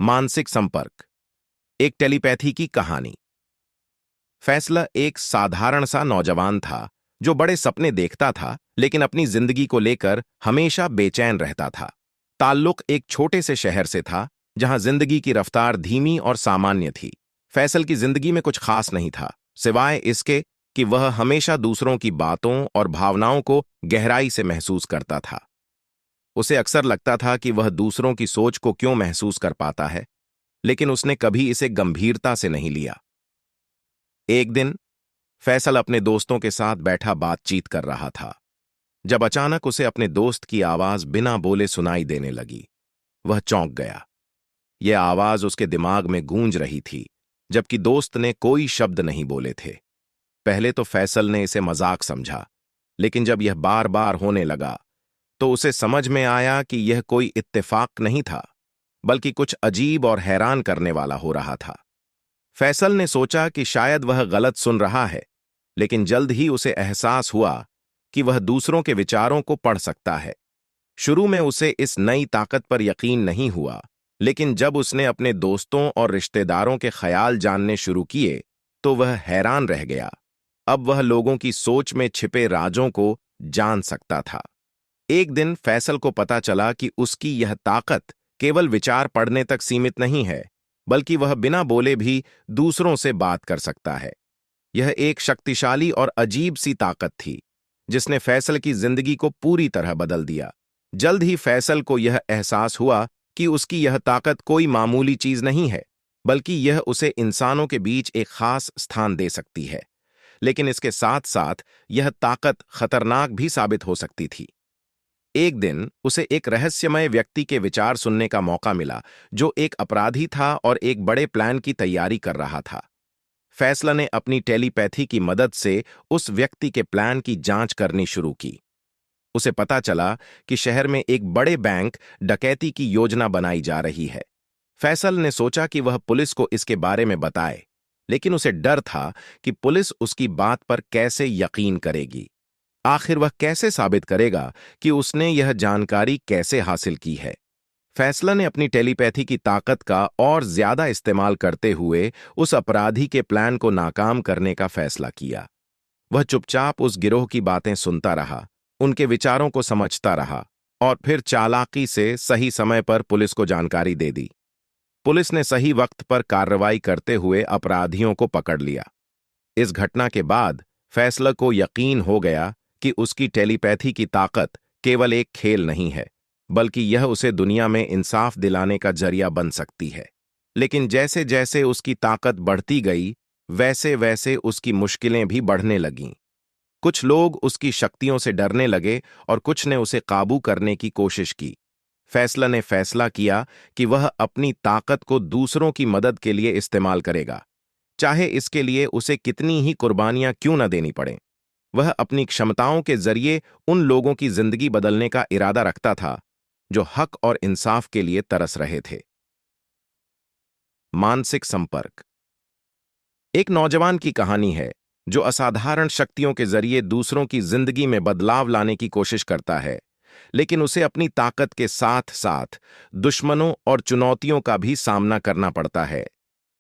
मानसिक संपर्क। एक टेलीपैथी की कहानी। फैसला एक साधारण सा नौजवान था जो बड़े सपने देखता था, लेकिन अपनी जिंदगी को लेकर हमेशा बेचैन रहता था। ताल्लुक एक छोटे से शहर से था जहां जिंदगी की रफ्तार धीमी और सामान्य थी। फैसल की जिंदगी में कुछ खास नहीं था, सिवाय इसके कि वह हमेशा दूसरों की बातों और भावनाओं को गहराई से महसूस करता था। उसे अक्सर लगता था कि वह दूसरों की सोच को क्यों महसूस कर पाता है, लेकिन उसने कभी इसे गंभीरता से नहीं लिया। एक दिन फैसल अपने दोस्तों के साथ बैठा बातचीत कर रहा था, जब अचानक उसे अपने दोस्त की आवाज बिना बोले सुनाई देने लगी। वह चौंक गया। यह आवाज उसके दिमाग में गूंज रही थी, जबकि दोस्त ने कोई शब्द नहीं बोले थे। पहले तो फैसल ने इसे मजाक समझा, लेकिन जब यह बार बार होने लगा तो उसे समझ में आया कि यह कोई इत्तेफाक नहीं था, बल्कि कुछ अजीब और हैरान करने वाला हो रहा था। फैसल ने सोचा कि शायद वह गलत सुन रहा है, लेकिन जल्द ही उसे एहसास हुआ कि वह दूसरों के विचारों को पढ़ सकता है। शुरू में उसे इस नई ताकत पर यकीन नहीं हुआ, लेकिन जब उसने अपने दोस्तों और रिश्तेदारों के ख्याल जानने शुरू किए, तो वह हैरान रह गया। अब वह लोगों की सोच में छिपे राजों को जान सकता था। एक दिन फैसल को पता चला कि उसकी यह ताकत केवल विचार पढ़ने तक सीमित नहीं है, बल्कि वह बिना बोले भी दूसरों से बात कर सकता है। यह एक शक्तिशाली और अजीब सी ताकत थी, जिसने फैसल की जिंदगी को पूरी तरह बदल दिया। जल्द ही फैसल को यह एहसास हुआ कि उसकी यह ताकत कोई मामूली चीज नहीं है, बल्कि यह उसे इंसानों के बीच एक खास स्थान दे सकती है। लेकिन इसके साथ साथ यह ताकत खतरनाक भी साबित हो सकती थी। एक दिन उसे एक रहस्यमय व्यक्ति के विचार सुनने का मौका मिला, जो एक अपराधी था और एक बड़े प्लान की तैयारी कर रहा था। फैसला ने अपनी टेलीपैथी की मदद से उस व्यक्ति के प्लान की जांच करनी शुरू की। उसे पता चला कि शहर में एक बड़े बैंक डकैती की योजना बनाई जा रही है। फैसल ने सोचा कि वह पुलिस को इसके बारे में बताए, लेकिन उसे डर था कि पुलिस उसकी बात पर कैसे यकीन करेगी। आखिर वह कैसे साबित करेगा कि उसने यह जानकारी कैसे हासिल की है। फैसला ने अपनी टेलीपैथी की ताकत का और ज्यादा इस्तेमाल करते हुए उस अपराधी के प्लान को नाकाम करने का फैसला किया। वह चुपचाप उस गिरोह की बातें सुनता रहा, उनके विचारों को समझता रहा और फिर चालाकी से सही समय पर पुलिस को जानकारी दे दी। पुलिस ने सही वक्त पर कार्रवाई करते हुए अपराधियों को पकड़ लिया। इस घटना के बाद फैसला को यकीन हो गया कि उसकी टेलीपैथी की ताकत केवल एक खेल नहीं है, बल्कि यह उसे दुनिया में इंसाफ दिलाने का जरिया बन सकती है। लेकिन जैसे जैसे उसकी ताकत बढ़ती गई, वैसे वैसे उसकी मुश्किलें भी बढ़ने लगीं। कुछ लोग उसकी शक्तियों से डरने लगे और कुछ ने उसे काबू करने की कोशिश की। फैसला ने फैसला किया कि वह अपनी ताकत को दूसरों की मदद के लिए इस्तेमाल करेगा, चाहे इसके लिए उसे कितनी ही कुर्बानियां क्यों न देनी पड़ें। वह अपनी क्षमताओं के जरिए उन लोगों की जिंदगी बदलने का इरादा रखता था जो हक और इंसाफ के लिए तरस रहे थे। मानसिक संपर्क। एक नौजवान की कहानी है जो असाधारण शक्तियों के जरिए दूसरों की जिंदगी में बदलाव लाने की कोशिश करता है, लेकिन उसे अपनी ताकत के साथ साथ दुश्मनों और चुनौतियों का भी सामना करना पड़ता है।